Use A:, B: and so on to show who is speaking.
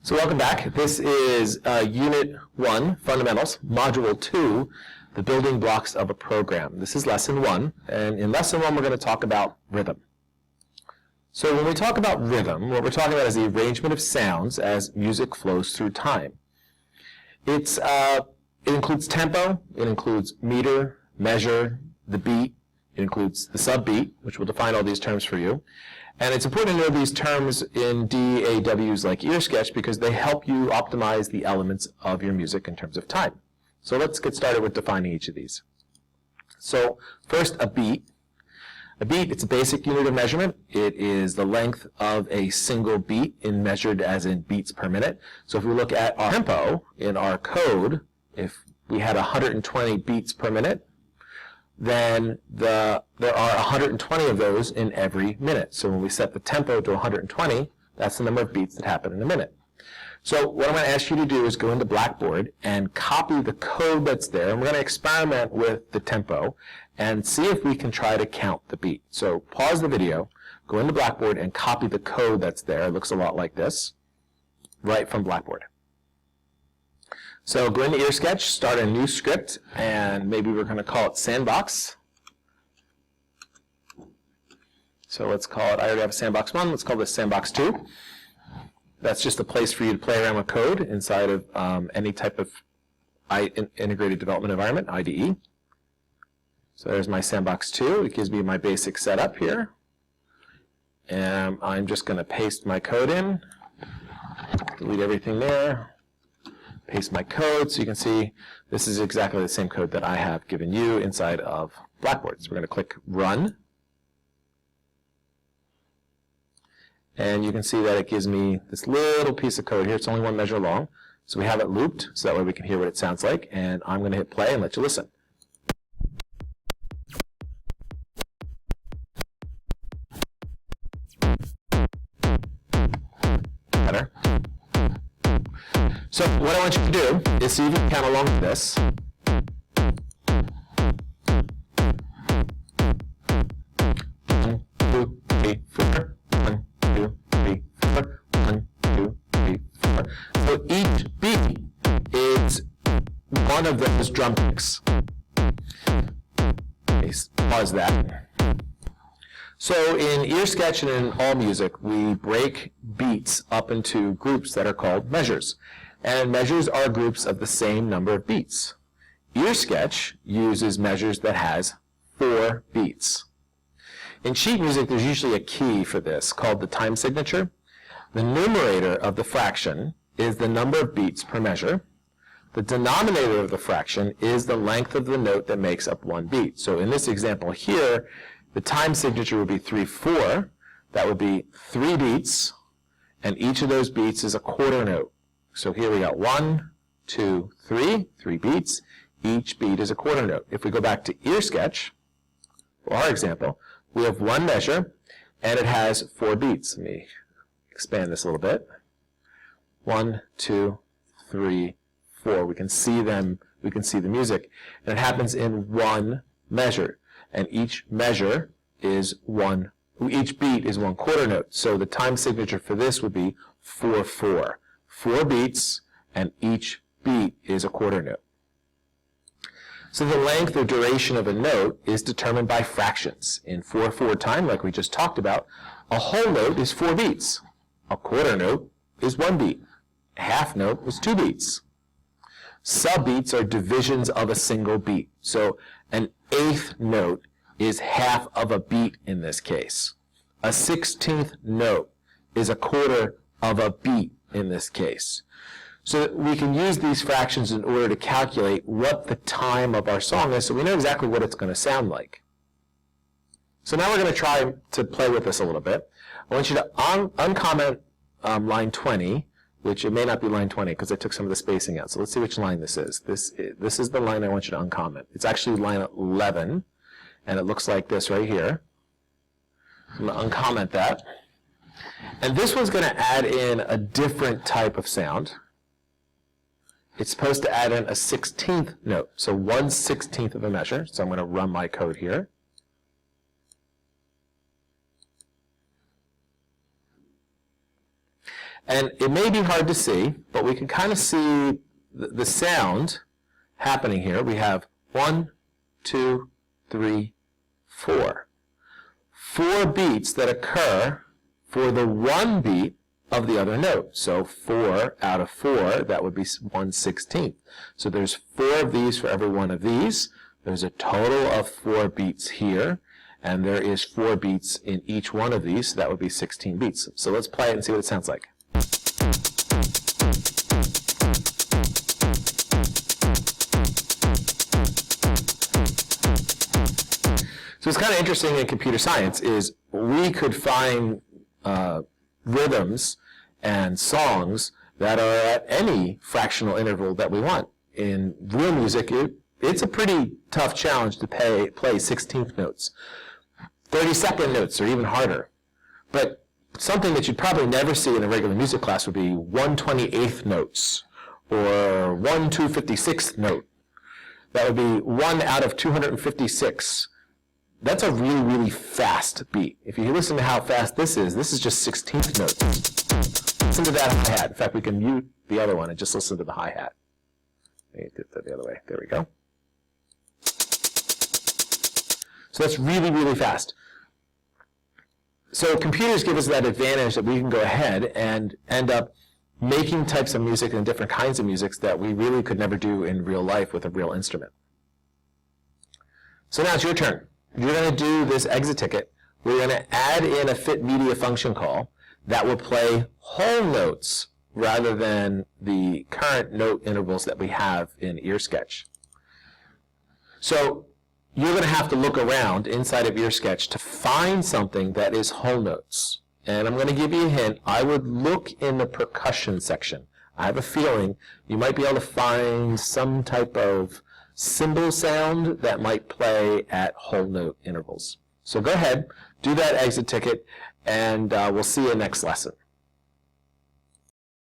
A: So welcome back. This is Unit 1, Fundamentals, Module 2, the building blocks of a program. This is Lesson 1, and in Lesson 1 we're going to talk about rhythm. So when we talk about rhythm, what we're talking about is the arrangement of sounds as music flows through time. It includes tempo, it includes meter, measure, the beat, it includes the subbeat, which will define all these terms for you. And it's important to know these terms in DAWs like ear sketch because they help you optimize the elements of your music in terms of time. So let's get started with defining each of these. So first, a beat. A beat, it's a basic unit of measurement. It is the length of a single beat measured as in beats per minute. So if we look at our tempo in our code, if we had 120 beats per minute, then there are 120 of those in every minute. So when we set the tempo to 120, that's the number of beats that happen in a minute. So what I'm going to ask you to do is go into Blackboard and copy the code that's there, and we're going to experiment with the tempo and see if we can try to count the beat. So pause the video, go into Blackboard and copy the code that's there. It looks a lot like this, right from Blackboard. So go into Ear Sketch, start a new script, and maybe we're going to call it Sandbox. So let's call it, I already have a Sandbox 1, let's call this Sandbox 2. That's just a place for you to play around with code inside of any type of integrated development environment, IDE. So there's my Sandbox 2. It gives me my basic setup here. And I'm just going to paste my code in, delete everything there. Paste my code so you can see this is exactly the same code that I have given you inside of Blackboard. So we're going to click Run. And you can see that it gives me this little piece of code here. It's only one measure long. So we have it looped so that way we can hear what it sounds like. And I'm going to hit play and let you listen. Better? So what I want you to do is see if you can count along with this. 1, 2, 3, 4. 1, 2, 3, 4. 1, 2, 3, 4. So each beat is one of those drum picks. Okay, pause that. So in Ear Sketch and in all music, we break beats up into groups that are called measures. And measures are groups of the same number of beats. Ear Sketch uses measures that has 4 beats. In sheet music, there's usually a key for this called the time signature. The numerator of the fraction is the number of beats per measure. The denominator of the fraction is the length of the note that makes up one beat. So in this example here, the time signature would be 3/4. That would be 3 beats, and each of those beats is a quarter note. So here we got 1, 2, 3, 3 beats. Each beat is a quarter note. If we go back to Ear Sketch, for our example, we have one measure, and it has 4 beats. Let me expand this a little bit. 1, 2, 3, 4. We can see them. We can see the music. And it happens in one measure. And each measure is each beat is one quarter note. So the time signature for this would be 4/4. 4 beats, and each beat is a quarter note. So the length or duration of a note is determined by fractions. In 4/4 time, like we just talked about, a whole note is 4 beats. A quarter note is 1 beat. A half note is 2 beats. Subbeats are divisions of a single beat. So an 1/8 note is half of a beat in this case. A 16th note is a quarter of a beat in this case. So we can use these fractions in order to calculate what the time of our song is so we know exactly what it's going to sound like. So now we're going to try to play with this a little bit. I want you to uncomment line 20, which it may not be line 20 because I took some of the spacing out. So let's see which line this is. This is the line I want you to uncomment. It's actually line 11, and it looks like this right here. I'm going to uncomment that. And this one's going to add in a different type of sound. It's supposed to add in a 16th note, so 1/16 of a measure. So I'm going to run my code here. And it may be hard to see, but we can kind of see the sound happening here. We have 1, 2, 3, 4. 4 beats that occur for the one beat of the other note. So 4 out of 4, that would be 1/16. So there's 4 of these for every one of these. There's a total of 4 beats here, and there is 4 beats in each one of these, so that would be 16 beats. So let's play it and see what it sounds like. So what's kind of interesting in computer science is we could find rhythms and songs that are at any fractional interval that we want. In real music, it's a pretty tough challenge to play 16th notes. 32nd notes are even harder. But something that you'd probably never see in a regular music class would be 1/28th notes or 1/256th note. That would be 1 out of 256. That's a really, really fast beat. If you listen to how fast this is just 16th notes. Listen to that hi-hat. In fact, we can mute the other one and just listen to the hi-hat. Let me do that the other way. There we go. So that's really, really fast. So computers give us that advantage that we can go ahead and end up making types of music and different kinds of music that we really could never do in real life with a real instrument. So now it's your turn. You're going to do this exit ticket. We're going to add in a fit media function call that will play whole notes rather than the current note intervals that we have in EarSketch. So you're going to have to look around inside of EarSketch to find something that is whole notes. And I'm going to give you a hint. I would look in the percussion section. I have a feeling you might be able to find some type of cymbal sound that might play at whole note intervals. So go ahead, do that exit ticket, and we'll see you next lesson.